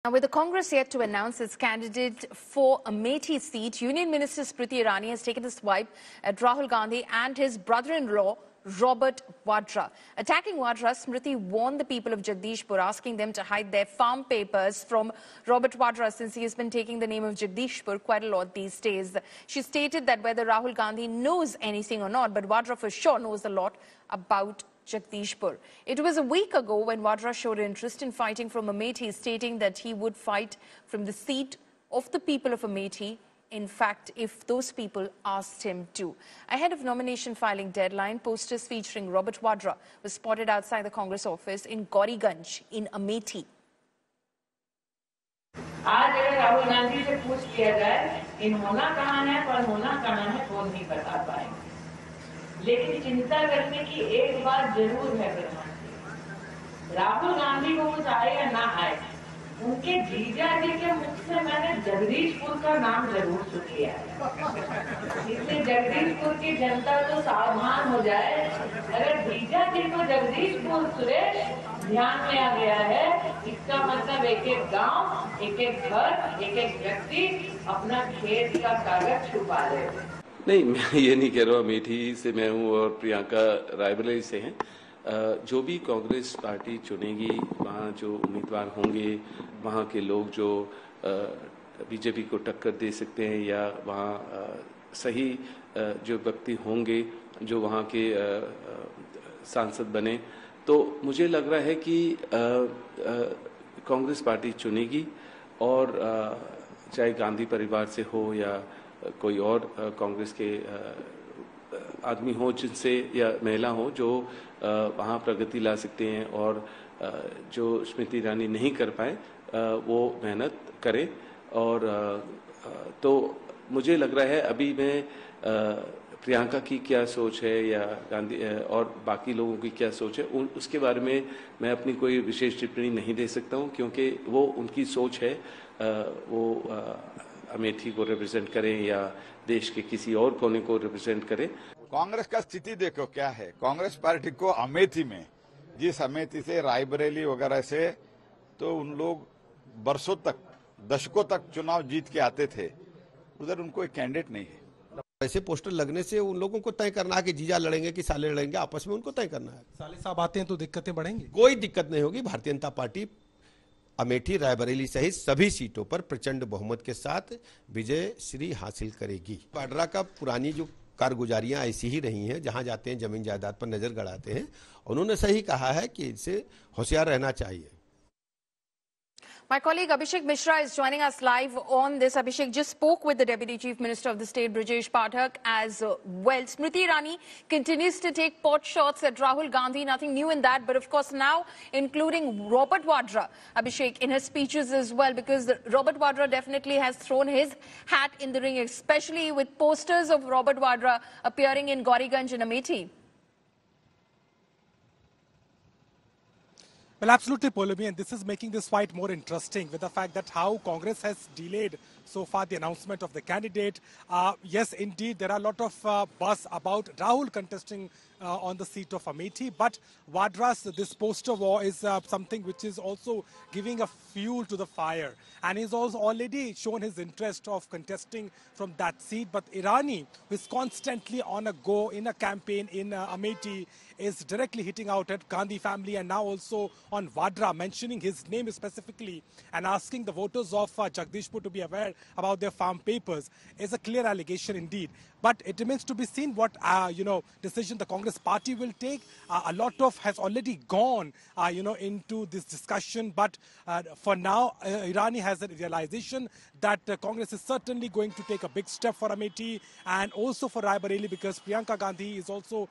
Now, with the Congress yet to announce its candidate for Amethi seat, Union Minister Smriti Irani has taken a swipe at Rahul Gandhi and his brother-in-law, Robert Vadra. Attacking Vadra, Smriti warned the people of Jagdishpur, asking them to hide their farm papers from Robert Vadra, since he has been taking the name of Jagdishpur quite a lot these days. She stated that whether Rahul Gandhi knows anything or not, but Vadra for sure knows a lot about Jagdishpur. It was a week ago when Vadra showed interest in fighting from Amethi, stating that he would fight from the seat of the people of Amethi, in fact, if those people asked him to. Ahead of nomination filing deadline, posters featuring Robert Vadra were spotted outside the Congress office in Gauriganj in Amethi. आज अगर राहुल गांधी से पूछ लिया जाए इन होना कहाँ है पर होना कहाँ है वो नहीं बता पाएंगे, लेकिन चिंता करने की एक बात जरूर है प्रधानमंत्री, राहुल गांधी को कुछ आए या ना आए, उनके जीजा जी के मुख से मैंने जगदीशपुर का नाम जरूर सुन लिया है। इसलिए जगदीशपुर की जनता तो सावधान हो जाए, अगर जीजा जी को जगदीशपुर सुरेश ध्यान में आ गया है, इसका मतलब एक एक गांव, एक एक घर, एक एक व्यक्ति अपना खेत का कागज छुपा ले। नहीं, मैं ये नहीं कह रहा हूँ। अमेठी से मैं हूँ और प्रियंका रायबरेली से हैं। जो भी कांग्रेस पार्टी चुनेगी, वहाँ जो उम्मीदवार होंगे, वहाँ के लोग जो बीजेपी को टक्कर दे सकते हैं या वहाँ सही जो व्यक्ति होंगे जो वहाँ के सांसद बने, तो मुझे लग रहा है कि कांग्रेस पार्टी चुनेगी और चाहे गांधी परिवार से हो या कोई और कांग्रेस के आदमी हो जिनसे या महिला हो जो वहाँ प्रगति ला सकते हैं और जो स्मृति ईरानी नहीं कर पाए वो मेहनत करें। और तो मुझे लग रहा है अभी मैं प्रियंका की क्या सोच है या गांधी और बाकी लोगों की क्या सोच है उसके बारे में मैं अपनी कोई विशेष टिप्पणी नहीं दे सकता हूँ, क्योंकि वो उनकी सोच है। वो अमेठी को रिप्रेजेंट करें या देश के किसी और कोने को रिप्रेजेंट करें। कांग्रेस का स्थिति देखो क्या है। कांग्रेस पार्टी को अमेठी में, जिस अमेठी से रायबरेली वगैरह से तो उन लोग बरसों तक, दशकों तक चुनाव जीत के आते थे, उधर उनको एक कैंडिडेट नहीं है। ऐसे पोस्टर लगने से उन लोगों को तय करना है कि जीजा लड़ेंगे कि साले लड़ेंगे, आपस में उनको तय करना है। साले साहब आते हैं तो दिक्कतें बढ़ेंगी? कोई दिक्कत नहीं होगी। भारतीय जनता पार्टी अमेठी, रायबरेली सहित सभी सीटों पर प्रचंड बहुमत के साथ विजय श्री हासिल करेगी। वाड्रा का पुरानी जो कारगुजारियां ऐसी ही रही हैं, जहां जाते हैं जमीन जायदाद पर नजर गड़ाते हैं। उन्होंने सही कहा है कि इससे होशियार रहना चाहिए। My colleague Abhishek Mishra is joining us live on this. Abhishek just spoke with the Deputy Chief Minister of the state, Brijesh Pathak, as well. Smriti Irani continues to take pot shots at Rahul Gandhi. Nothing new in that, but of course now including Robert Vadra, Abhishek, in his speeches as well, because Robert Vadra definitely has thrown his hat in the ring, especially with posters of Robert Vadra appearing in Gauriganj and Amethi. Well, absolutely, Paulami, and this is making this fight more interesting with the fact that how Congress has delayed so far the announcement of the candidate. Yes, indeed, there are a lot of buzz about Rahul contesting on the seat of Amethi, but Vadra's this poster war is something which is also giving a fuel to the fire, and he's also already shown his interest of contesting from that seat. But Irani, who is constantly on a go in a campaign in Amethi, is directly hitting out at Gandhi family and now also on Vadra, mentioning his name specifically and asking the voters of Jagdishpur to be aware about their farm papers, is a clear allegation indeed. But it remains to be seen what decision the Congress party will take. A lot of has already gone into this discussion, but for now Irani has a realization that Congress is certainly going to take a big step for Amethi and also for Raebareli, because Priyanka Gandhi is also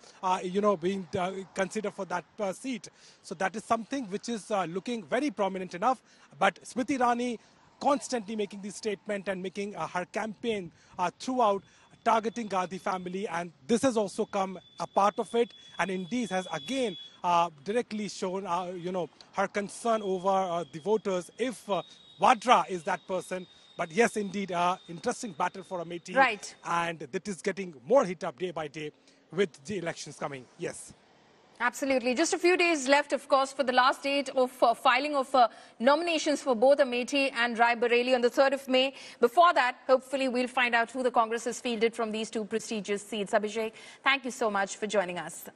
being considered for that seat. So that is something which is looking very prominent enough. But Smriti Irani constantly making this statement and making her campaign throughout, targeting Gandhi family, and this has also come a part of it, and indeed has again directly shown her concern over the voters if Vadra is that person. But yes, indeed, interesting battle for Amethi, right, and that is getting more heat up day by day with the elections coming. Yes. Absolutely. Just a few days left, of course, for the last date of filing of nominations for both Amethi and Raebareli on the 3rd of May. Before that, hopefully, we'll find out who the Congress has fielded from these two prestigious seats. Abhishek, thank you so much for joining us.